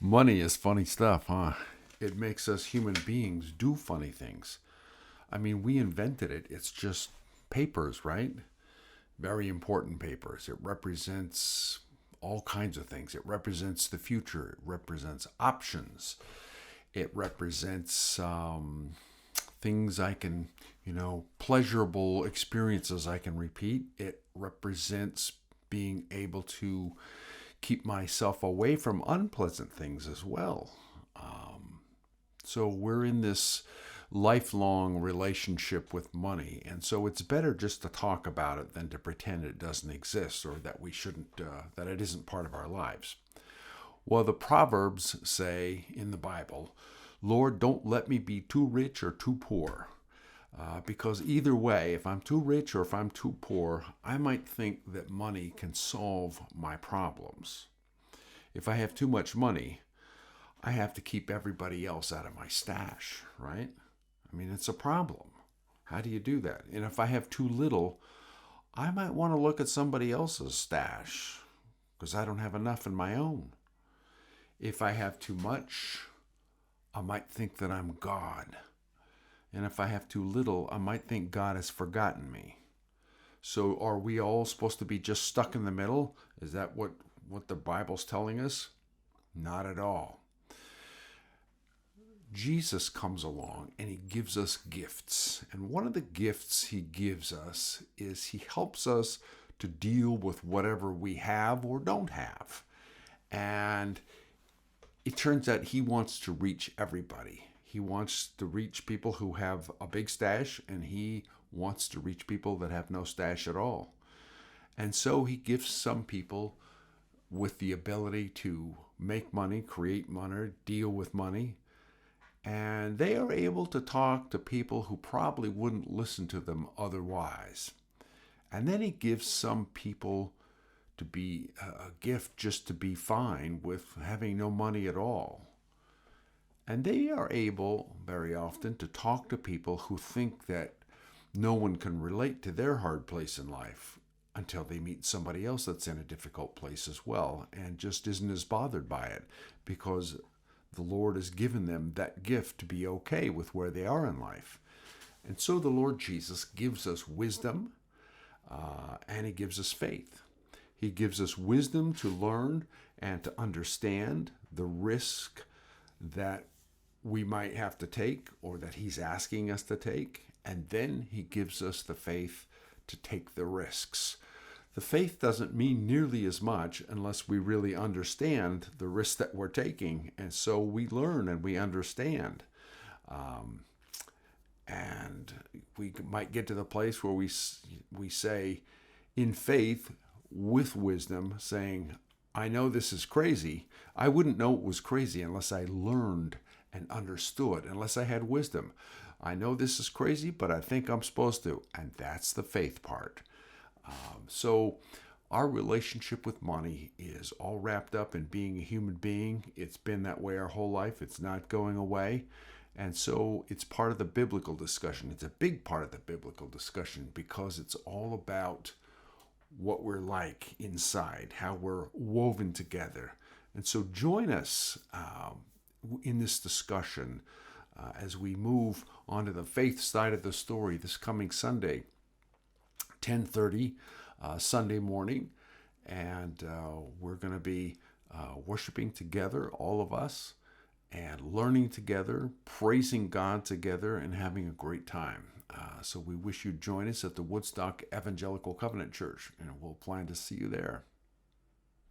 Money is funny stuff, huh? It makes us human beings do funny things. I mean, we invented it. It's just papers, right? Very important papers. It represents all kinds of things. It represents the future. It represents options. It represents things I can, pleasurable experiences I can repeat. It represents being able to keep myself away from unpleasant things as well. So we're in this lifelong relationship with money, and so it's better just to talk about it than to pretend it doesn't exist or that we shouldn't, that it isn't part of our lives. Well, the Proverbs say in the Bible, Lord, don't let me be too rich or too poor. Because either way, if I'm too rich or if I'm too poor, I might think that money can solve my problems. If I have too much money, I have to keep everybody else out of my stash, right? I mean, it's a problem. How do you do that? And if I have too little, I might want to look at somebody else's stash because I don't have enough in my own. If I have too much, I might think that I'm God. And if I have too little, I might think God has forgotten me. So are we all supposed to be just stuck in the middle? Is that what the Bible's telling us? Not at all. Jesus comes along and he gives us gifts. And one of the gifts he gives us is he helps us to deal with whatever we have or don't have. And it turns out he wants to reach everybody. He wants to reach people who have a big stash, and he wants to reach people that have no stash at all. And so he gives some people with the ability to make money, create money, deal with money, and they are able to talk to people who probably wouldn't listen to them otherwise. And then he gives some people to be a gift just to be fine with having no money at all. And they are able, very often, to talk to people who think that no one can relate to their hard place in life until they meet somebody else that's in a difficult place as well and just isn't as bothered by it because the Lord has given them that gift to be okay with where they are in life. And so the Lord Jesus gives us wisdom and he gives us faith. He gives us wisdom to learn and to understand the risk that we might have to take or that he's asking us to take. And then he gives us the faith to take the risks. The faith doesn't mean nearly as much unless we really understand the risk that we're taking. And so we learn and we understand. And we might get to the place where we say, in faith, with wisdom, saying, I know this is crazy. I wouldn't know it was crazy unless I learned and understood, unless I had wisdom. I know this is crazy, but I think I'm supposed to. And that's the faith part. So our relationship with money is all wrapped up in being a human being. It's been that way our whole life. It's not going away. And so it's part of the biblical discussion. It's a big part of the biblical discussion because it's all about what we're like inside, how we're woven together. And so join us in this discussion as we move onto the faith side of the story this coming Sunday, 10:30 Sunday morning. And we're going to be worshiping together, all of us, and learning together, praising God together, and having a great time. So we wish you'd join us at the Woodstock Evangelical Covenant Church, and we'll plan to see you there.